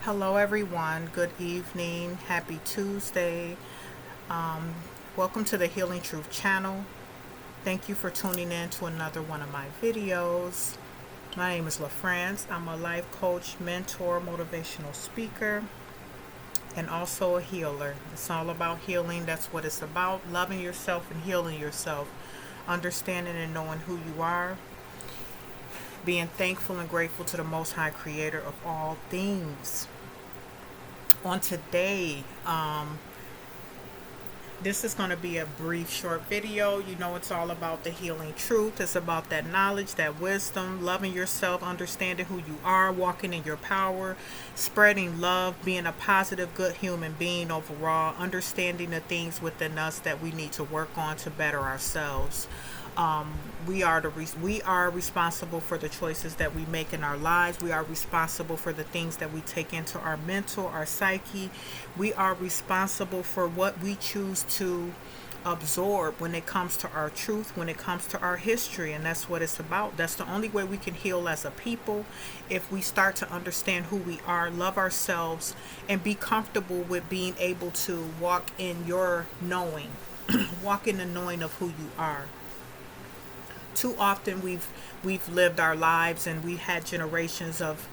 Hello, everyone. Good evening. Happy Tuesday. Welcome to the Healing Truth channel. Thank you for tuning in to another one of my videos. My name is LaFrance. I'm a life coach, mentor, motivational speaker, and also a healer. It's all about healing. That's what it's about. Loving yourself and healing yourself. Understanding and knowing who you are. Being thankful and grateful to the Most High Creator of all things. On today, this is going to be a brief, short video. You know, it's all about the healing truth. It's about that knowledge, that wisdom, loving yourself, understanding who you are, walking in your power, spreading love, being a positive, good human being overall, understanding the things within us that we need to work on to better ourselves. We are responsible for the choices that we make in our lives. We are responsible for the things that we take into our mental, our psyche. We are responsible for what we choose to absorb when it comes to our truth, when it comes to our history, and that's what it's about. That's the only way we can heal as a people, if we start to understand who we are, love ourselves, and be comfortable with being able to walk in your knowing, walk in the knowing of who you are. Too often we've lived our lives and we had generations of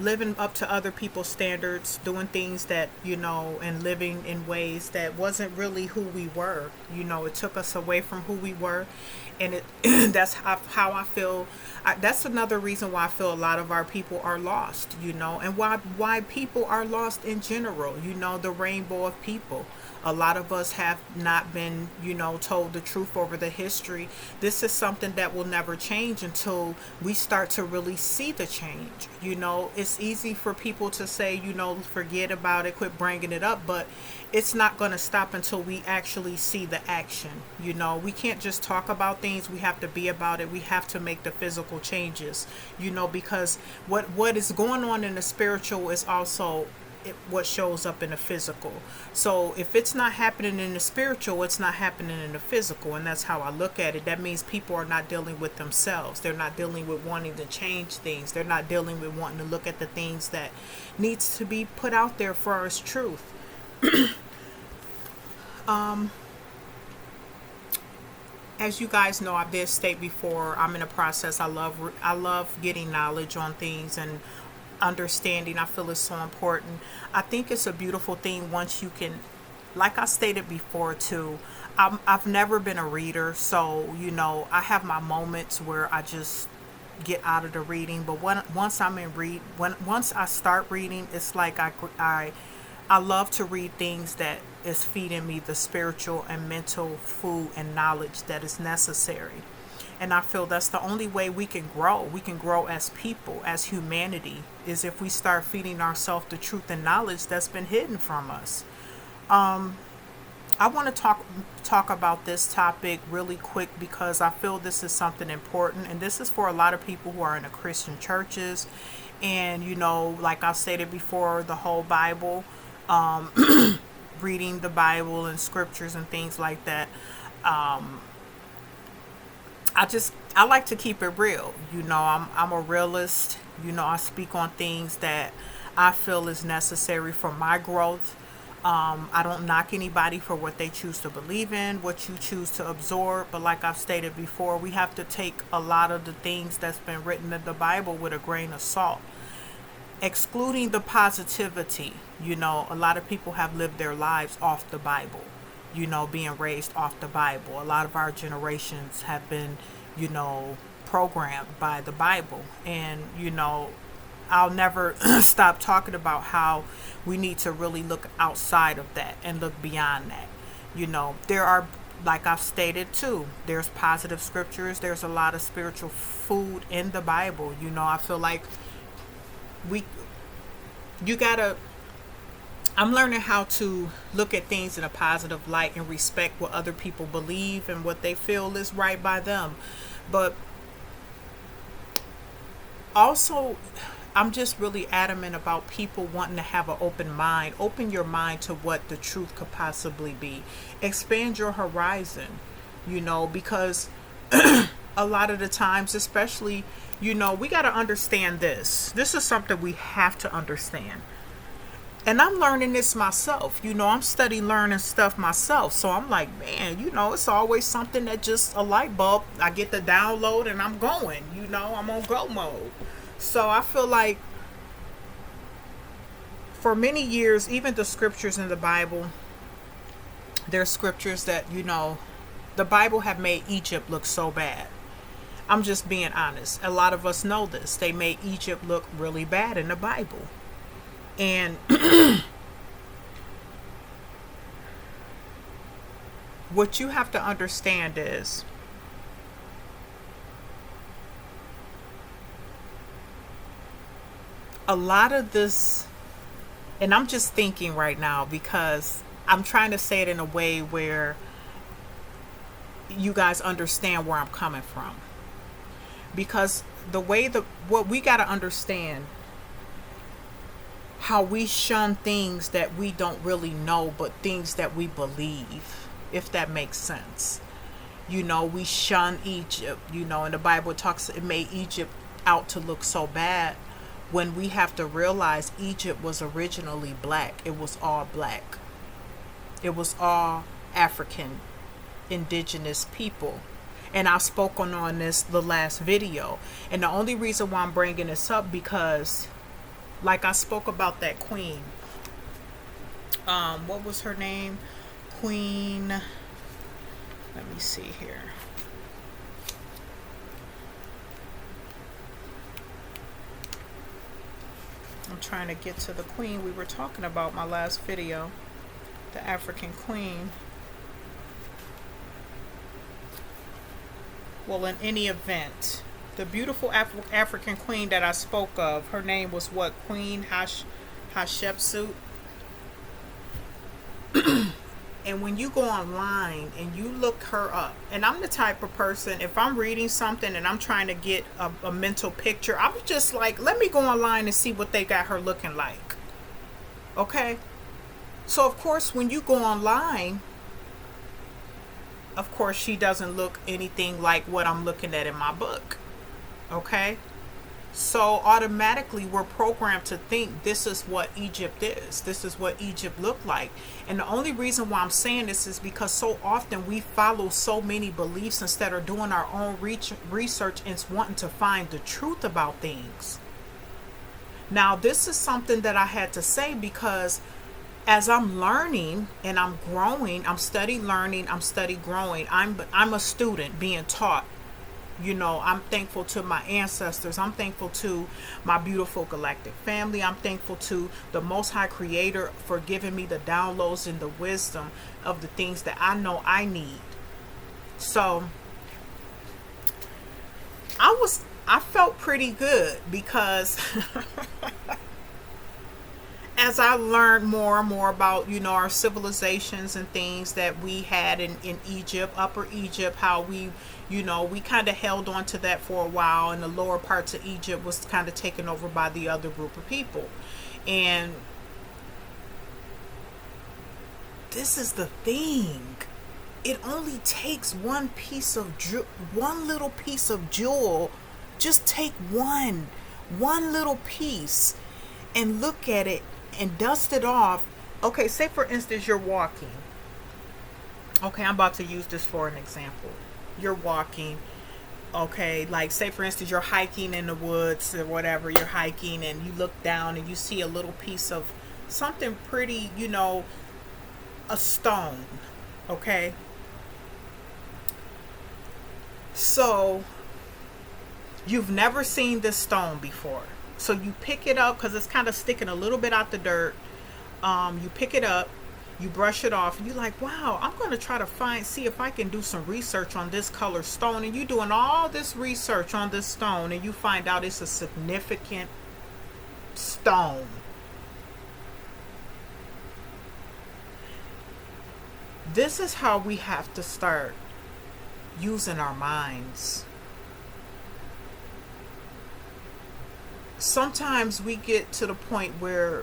living up to other people's standards, doing things that, and living in ways that wasn't really who we were. It took us away from who we were, and it that's how I feel. That's another reason why I feel a lot of our people are lost, and why people are lost in general. The rainbow of people. A lot of us have not been, told the truth over the history. This is something that will never change until we start to really see the change. It's easy for people to say, forget about it, quit bringing it up, but it's not going to stop until we actually see the action. We can't just talk about things. We have to be about it. We have to make the physical changes, because what is going on in the spiritual is also what shows up in the physical. So if it's not happening in the spiritual, it's not happening in the physical, and that's how I look at it. That means people are not dealing with themselves. They're not dealing with wanting to change things. They're not dealing with wanting to look at the things that needs to be put out there for us truth. As you guys know, I did state before, I'm in a process. I love getting knowledge on things and understanding. I feel is so important. I think it's a beautiful thing once you can, like I stated before too, I've never been a reader, so I have my moments where I just get out of the reading. But once I start reading, it's like I love to read things that is feeding me the spiritual and mental food and knowledge that is necessary. And I feel that's the only way we can grow. We can grow as people, as humanity, is if we start feeding ourselves the truth and knowledge that's been hidden from us. I want to talk about this topic really quick because I feel this is something important, and this is for a lot of people who are in the Christian churches, and like I stated before, the whole Bible, reading the Bible and scriptures and things like that. I like to keep it real. I'm a realist. I speak on things that I feel is necessary for my growth. I don't knock anybody for what they choose to believe in, what you choose to absorb. But like I've stated before, we have to take a lot of the things that's been written in the Bible with a grain of salt, excluding the positivity. A lot of people have lived their lives off the Bible, being raised off the Bible. A lot of our generations have been, programmed by the Bible. And, I'll never stop talking about how we need to really look outside of that and look beyond that. There are, like I've stated too, there's positive scriptures. There's a lot of spiritual food in the Bible. I feel like you gotta, I'm learning how to look at things in a positive light and respect what other people believe and what they feel is right by them. But also, I'm just really adamant about people wanting to have an open mind. Open your mind to what the truth could possibly be. Expand your horizon, because a lot of the times, especially, we got to understand this. This is something we have to understand. And I'm learning this myself. I'm studying, learning stuff myself. So I'm like, man, it's always something that just a light bulb. I get the download and I'm going, I'm on go mode. So I feel like for many years, even the scriptures in the Bible, there's scriptures that, the Bible have made Egypt look so bad. I'm just being honest. A lot of us know this. They made Egypt look really bad in the Bible. And what you have to understand is a lot of this, and I'm just thinking right now because I'm trying to say it in a way where you guys understand where I'm coming from. Because what we got to understand, how we shun things that we don't really know, but things that we believe, if that makes sense. We shun Egypt, and the Bible talks, it made Egypt out to look so bad, when we have to realize Egypt was originally black. It was all black. It was all African, indigenous people. And I've spoken on this the last video. And the only reason why I'm bringing this up, because like I spoke about that queen. What was her name? Queen. Let me see here. I'm trying to get to the queen we were talking about my last video. The African queen. Well, in any event, the beautiful African queen that I spoke of, her name was what? Queen Hatshepsut. And when you go online and you look her up, and I'm the type of person, if I'm reading something and I'm trying to get a mental picture, I'm just like, let me go online and see what they got her looking like. Okay? So, of course, when you go online, of course, she doesn't look anything like what I'm looking at in my book. Okay? So automatically we're programmed to think this is what Egypt is. This is what Egypt looked like. And the only reason why I'm saying this is because so often we follow so many beliefs instead of doing our own research and wanting to find the truth about things. Now, this is something that I had to say because as I'm learning and I'm growing, I'm study learning, I'm study growing. I'm a student being taught. I'm thankful to my ancestors. I'm thankful to my beautiful galactic family. I'm thankful to the Most High Creator for giving me the downloads and the wisdom of the things that I know I need. So I felt pretty good because as I learned more and more about, our civilizations and things that we had in Egypt, Upper Egypt, how we kind of held on to that for a while, and the lower parts of Egypt was kind of taken over by the other group of people. And this is the thing. It only takes one little piece of jewel. Just take one little piece and look at it and dust it off. Okay, say for instance you're walking. Okay, I'm about to use this for an example. You're walking. Okay, like say for instance you're hiking in the woods or whatever. You're hiking and you look down and you see a little piece of something pretty, a stone. Okay. So you've never seen this stone before. So you pick it up because it's kind of sticking a little bit out the dirt. You pick it up, you brush it off, and you're like, wow, I'm going to try to see if I can do some research on this color stone. And you're doing all this research on this stone, and you find out it's a significant stone. This is how we have to start using our minds. Sometimes we get to the point where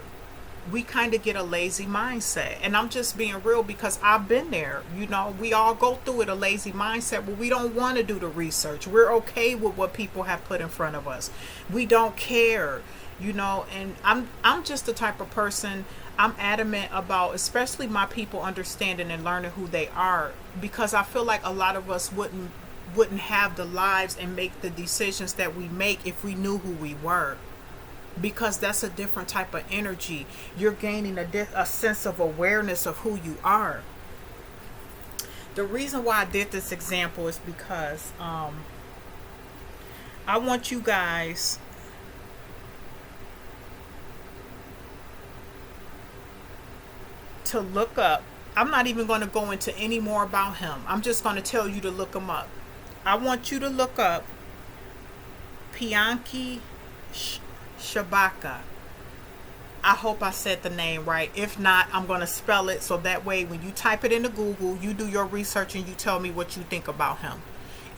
we kind of get a lazy mindset. And I'm just being real because I've been there. You know, we all go through it, a lazy mindset where we don't want to do the research. We're okay with what people have put in front of us. We don't care, you know, and I'm just the type of person, I'm adamant about, especially my people understanding and learning who they are, because I feel like a lot of us wouldn't have the lives and make the decisions that we make if we knew who we were, because that's a different type of energy. You're gaining a sense of awareness of who you are. The reason why I did this example is because I want you guys to look up. I'm not even going to go into any more about him. I'm just going to tell you to look him up. I want you to look up Pianki Shabaka. I hope I said the name right. If not, I'm going to spell it so that way when you type it into Google, you do your research and you tell me what you think about him.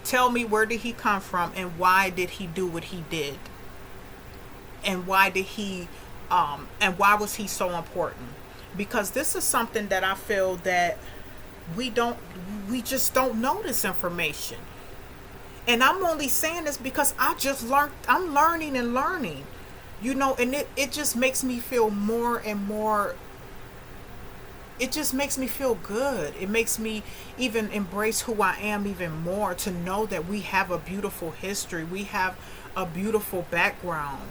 Tell me, where did he come from and why did he do what he did? And why did he and why was he so important? Because this is something that I feel that we just don't know this information. And I'm only saying this because I'm learning and learning, you know, and it just makes me feel more and more, it just makes me feel good. It makes me even embrace who I am even more, to know that we have a beautiful history. We have a beautiful background.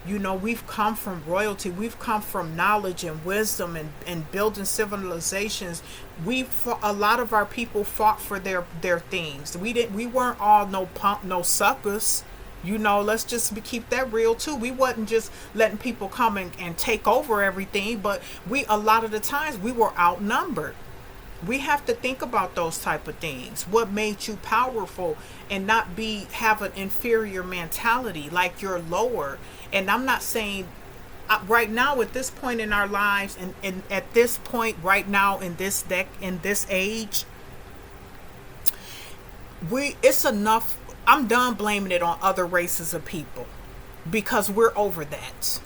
You know, we've come from royalty. We've come from knowledge and wisdom and building civilizations. A lot of our people fought for their things. We weren't all no punk, no suckers. You know, let's just keep that real too. We wasn't just letting people come and take over everything, but a lot of the times we were outnumbered. We have to think about those type of things. What made you powerful, and not have an inferior mentality like you're lower. And I'm not saying right now at this point in our lives, and at this point right now in this age, it's enough. I'm done blaming it on other races of people, because we're over that.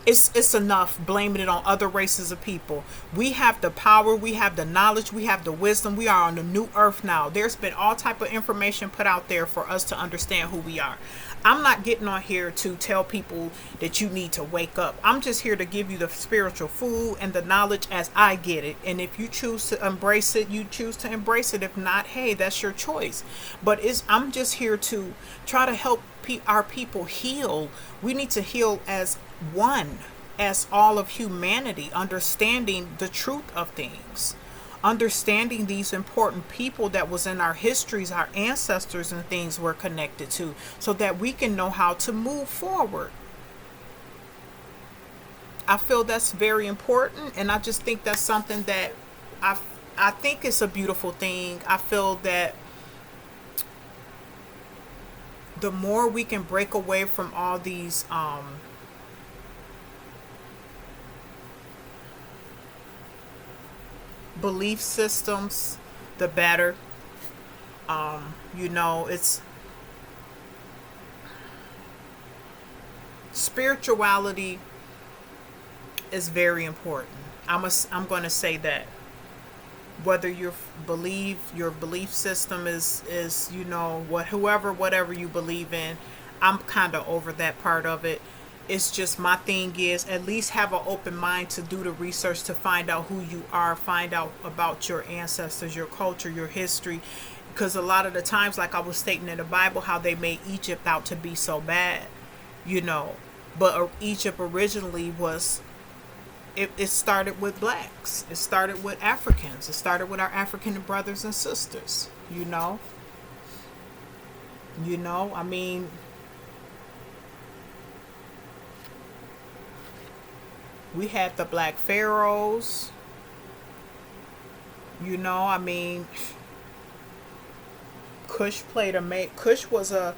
It's enough blaming it on other races of people. We have the power, we have the knowledge, we have the wisdom. We are on the new earth now. There's been all type of information put out there for us to understand who we are. I'm not getting on here to tell people that you need to wake up. I'm just here to give you the spiritual food and the knowledge as I get it. And if you choose to embrace it, you choose to embrace it. If not, hey, that's your choice. But I'm just here to try to help our people heal. We need to heal as one, as all of humanity, understanding the truth of things, understanding these important people that was in our histories, our ancestors and things we're connected to, so that we can know how to move forward. I feel that's very important, and I just think that's something that I think it's a beautiful thing. I feel that the more we can break away from all these belief systems, the better. You know, it's spirituality is very important. I'm going to say that. Whether your belief system is you know, whatever you believe in, I'm kind of over that part of it. It's just, my thing is, at least have an open mind to do the research, to find out who you are, find out about your ancestors, your culture, your history. Because a lot of the times, like I was stating in the Bible, how they made Egypt out to be so bad, you know. But Egypt originally was, it started with blacks. It started with Africans. It started with our African brothers and sisters, you know. I mean, we had the black pharaohs, you know. I mean, Kush was a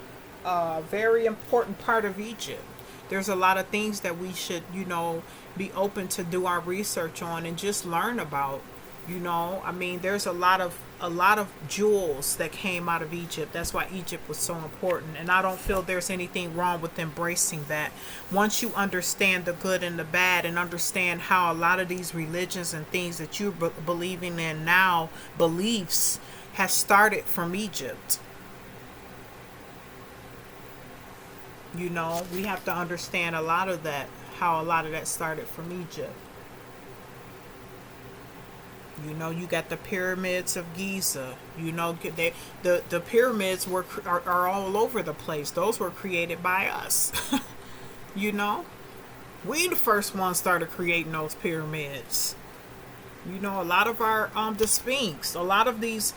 very important part of Egypt. There's a lot of things that we should, you know, be open to do our research on and just learn about, You know, I mean, there's a lot of jewels that came out of Egypt. That's why Egypt was so important. And I don't feel there's anything wrong with embracing that. Once you understand the good and the bad and understand how a lot of these religions and things that you're believing in now, beliefs, has started from Egypt. You know, we have to understand a lot of that, how a lot of that started from Egypt. You know, you got the pyramids of Giza. You know, the pyramids are all over the place. Those were created by us. You know, we the first ones started creating those pyramids. You know, a lot of our the Sphinx, a lot of these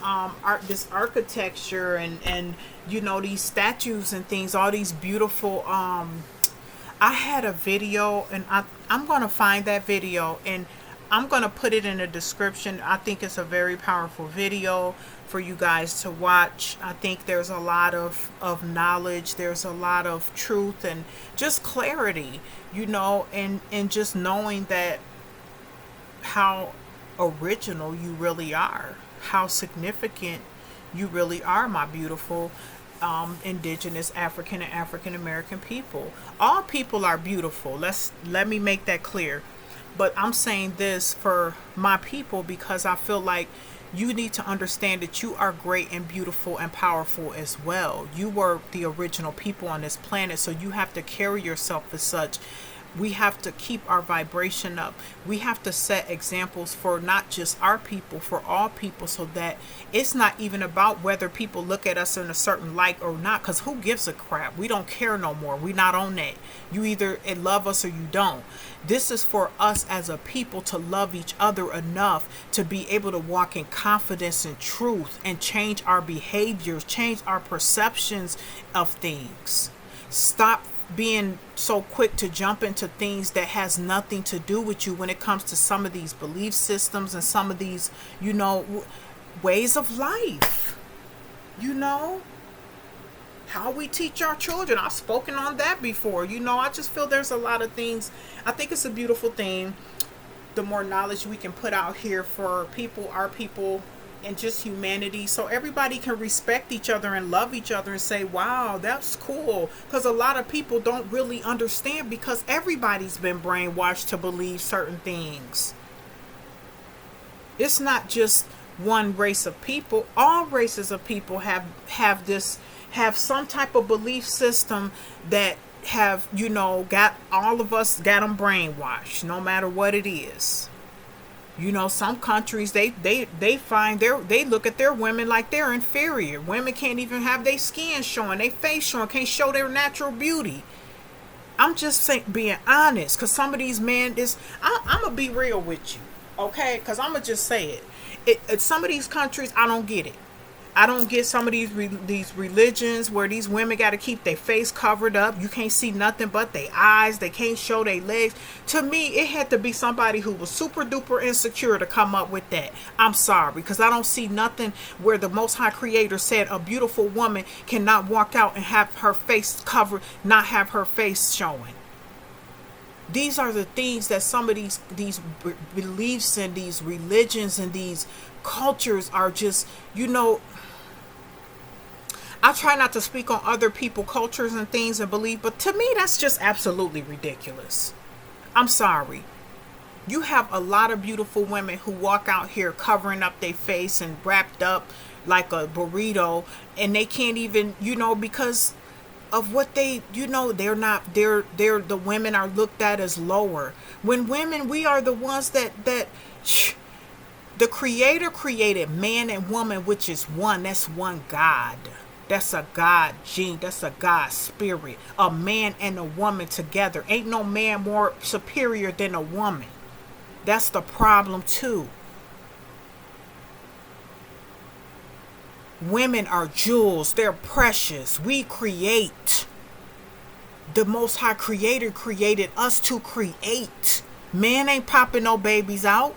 art, this architecture, and you know, these statues and things, all these beautiful I had a video, and I'm going to find that video, and I'm going to put it in the description. I think it's a very powerful video for you guys to watch. I think there's a lot of knowledge, there's a lot of truth, and just clarity, you know, and just knowing that how original you really are, how significant you really are, my beautiful indigenous African and African American people. All people are beautiful. Let me make that clear. But I'm saying this for my people because I feel like you need to understand that you are great and beautiful and powerful as well. You were the original people on this planet, so you have to carry yourself as such. We have to keep our vibration up. We have to set examples for not just our people, for all people, so that it's not even about whether people look at us in a certain light or not, because who gives a crap? We don't care no more. We not on that. You either love us or you don't. This is for us as a people to love each other enough to be able to walk in confidence and truth and change our behaviors, change our perceptions of things. Stop being so quick to jump into things that has nothing to do with you when it comes to some of these belief systems and some of these, you know, ways of life. You know, how we teach our children. I've spoken on that before. You know, I just feel there's a lot of things. I think it's a beautiful thing. The more knowledge we can put out here for people, our people, and just humanity, so everybody can respect each other and love each other and say, wow, that's cool. Because a lot of people don't really understand, because everybody's been brainwashed to believe certain things. It's not just one race of people. All races of people have some type of belief system that have, you know, got all of us, got them brainwashed, no matter what it is. You know, some countries, they find they look at their women like they're inferior. Women can't even have their skin showing, their face showing, can't show their natural beauty. I'm just saying, being honest, because some of these men I'm gonna be real with you, okay? Because I'm gonna just say it. Some of these countries, I don't get it. I don't get some of these religions where these women got to keep their face covered up. You can't see nothing but their eyes. They can't show their legs. To me, it had to be somebody who was super duper insecure to come up with that. I'm sorry, because I don't see nothing where the Most High Creator said a beautiful woman cannot walk out and have her face covered, not have her face showing. These are the things that some of these beliefs and these religions and these cultures are just, you know, I try not to speak on other people, cultures and things and belief, but to me, that's just absolutely ridiculous. I'm sorry. You have a lot of beautiful women who walk out here covering up their face and wrapped up like a burrito, and they can't even, you know, because of what they, you know, they're the women are looked at as lower. When women, we are the ones that the Creator created man and woman, which is one. That's one God. That's a God gene. That's a God spirit. A man and a woman together. Ain't no man more superior than a woman. That's the problem too. Women are jewels. They're precious. We create. The Most High Creator created us to create. Man ain't popping no babies out.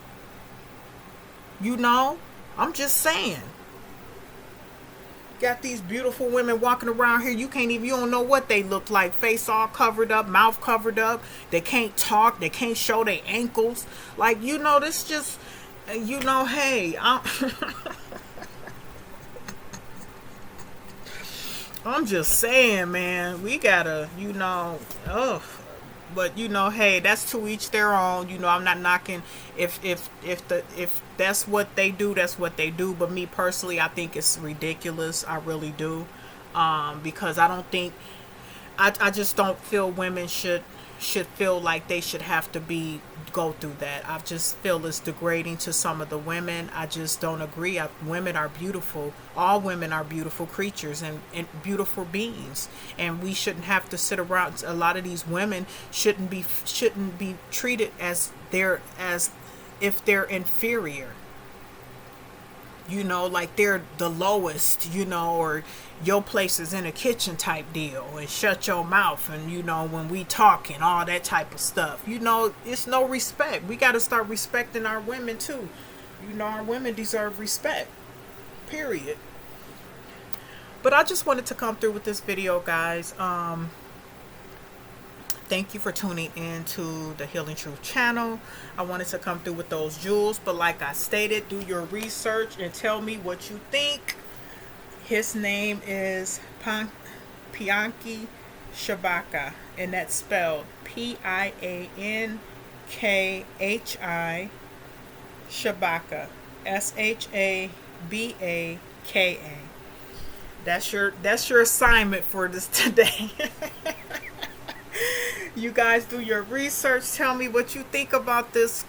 You know? I'm just saying. Got these beautiful women walking around here. You don't know what they look like. Face all covered up, mouth covered up. They can't talk. They can't show their ankles. Like, you know, this just, you know, hey, I'm just saying, man, we gotta, ugh. But hey, that's to each their own. I'm not knocking if that's what they do, that's what they do. But me personally, I think it's ridiculous. I really do, because I don't think I just don't feel women should feel like they should have to be go through that. I just feel it's degrading to some of the women. I just don't agree. Women are beautiful. All women are beautiful creatures and beautiful beings, and we shouldn't have to sit around. A lot of these women shouldn't be treated as if they're inferior, like they're the lowest, or your place is in a kitchen type deal, and shut your mouth, and when we talk and all that type of stuff. It's no respect. We got to start respecting our women too. Our women deserve respect, period. But I just wanted to come through with this video, guys. Thank you for tuning in to the Healing Truth channel. I wanted to come through with those jewels, but like I stated, do your research and tell me what you think. His name is Pianki Shabaka, and that's spelled Piankhi Shabaka, Shabaka. That's your assignment for this today. You guys do your research. Tell me what you think about this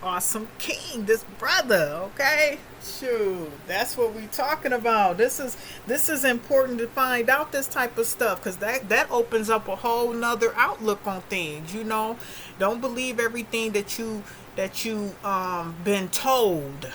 awesome king, this brother. Okay, shoot, that's what we talking about. This is important to find out this type of stuff, because that opens up a whole nother outlook on things. Don't believe everything that you been told.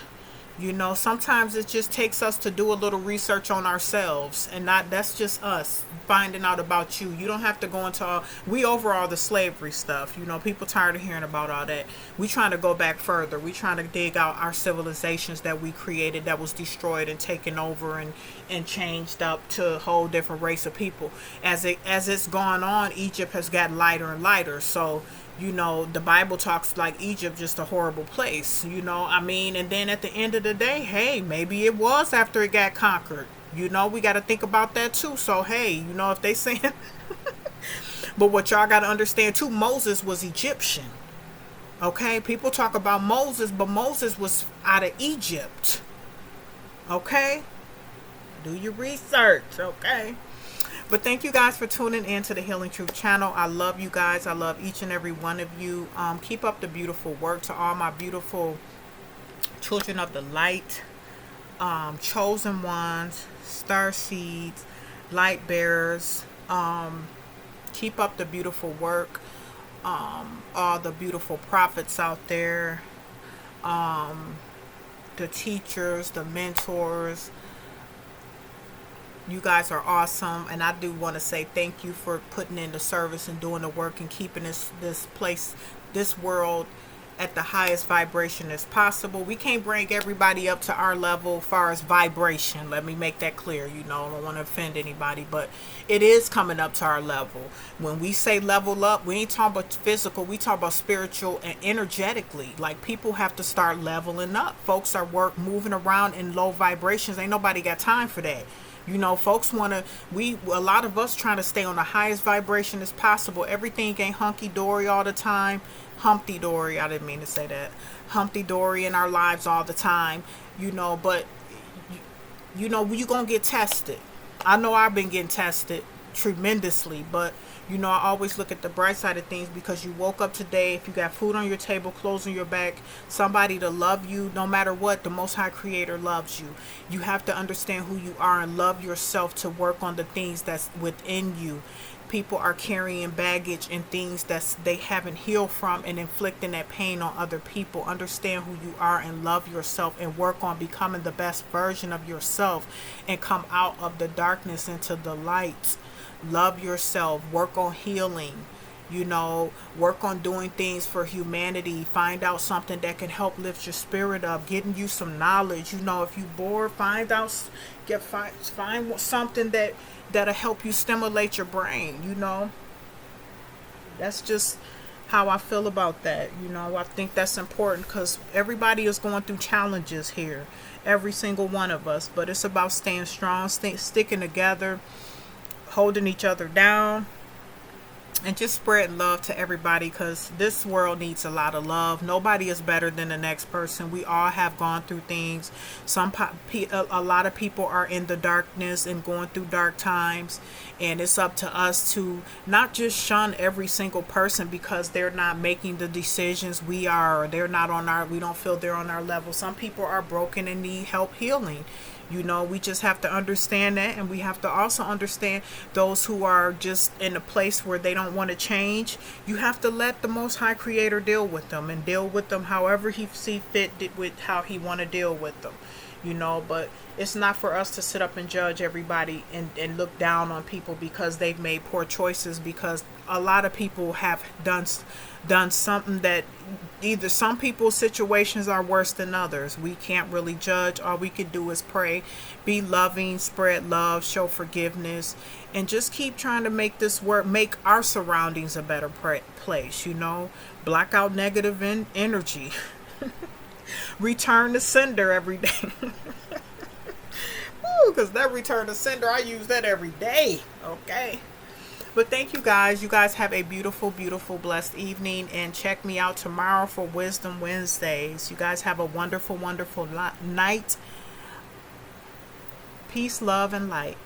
Sometimes it just takes us to do a little research on ourselves, and that's just us finding out about you. You don't have to go into we over all the slavery stuff. People tired of hearing about all that. We trying to go back further. We trying to dig out our civilizations that we created, that was destroyed and taken over and changed up to a whole different race of people. As it's gone on, Egypt has gotten lighter and lighter. So the Bible talks like Egypt just a horrible place, and then at the end of the day, hey, maybe it was after it got conquered. We got to think about that too. So, hey, if they saying, but what y'all got to understand too, Moses was Egyptian. Okay. People talk about Moses, but Moses was out of Egypt. Okay. Do your research. Okay. But thank you guys for tuning in to the Healing Truth channel. I love you guys. I love each and every one of you. Keep up the beautiful work. To all my beautiful children of the light, chosen ones, star seeds, light bearers. Keep up the beautiful work. All the beautiful prophets out there. The teachers, the mentors. You guys are awesome, and I do want to say thank you for putting in the service and doing the work and keeping this place, this world, at the highest vibration as possible. We can't bring everybody up to our level as far as vibration. Let me make that clear. I don't want to offend anybody, but it is coming up to our level. When we say level up, we ain't talking about physical. We talk about spiritual and energetically. Like, people have to start leveling up. Folks are moving around in low vibrations. Ain't nobody got time for that. Folks a lot of us trying to stay on the highest vibration as possible. Everything ain't hunky-dory all the time. Humpty-dory, I didn't mean to say that. Humpty-dory in our lives all the time, but, you're going to get tested. I know I've been getting tested tremendously, but, I always look at the bright side of things, because you woke up today. If you got food on your table, clothes on your back, somebody to love you, no matter what, the Most High Creator loves you. You have to understand who you are and love yourself to work on the things that's within you. People are carrying baggage and things that they haven't healed from and inflicting that pain on other people. Understand who you are and love yourself, and work on becoming the best version of yourself, and come out of the darkness into the light. Love yourself. Work on healing. Work on doing things for humanity. Find out something that can help lift your spirit up. Getting you some knowledge. If you bored, find something that'll help you stimulate your brain. That's just how I feel about that. You know, I think that's important because everybody is going through challenges here, every single one of us. But it's about staying strong, sticking together, holding each other down, and just spread love to everybody, because this world needs a lot of love. Nobody is better than the next person. We all have gone through things. A lot of people are in the darkness and going through dark times, and it's up to us to not just shun every single person because they're not making the decisions we are, or they're not on our, we don't feel they're on our level. Some people are broken and need help healing. You know, we just have to understand that, and we have to also understand those who are just in a place where they don't want to change. You have to let the Most High Creator deal with them, and deal with them however He see fit, with how He want to deal with them. You know, but it's not for us to sit up and judge everybody and look down on people because they've made poor choices, because a lot of people have done something that, either some people's situations are worse than others. We can't really judge. All we can do is pray, be loving, spread love, show forgiveness, and just keep trying to make this work, make our surroundings a better place, you know. Block out negative energy. Return to sender every day. Because that return to sender, I use that every day. Okay. But thank you guys. You guys have a beautiful, beautiful, blessed evening. And check me out tomorrow for Wisdom Wednesdays. You guys have a wonderful, wonderful night. Peace, love, and light.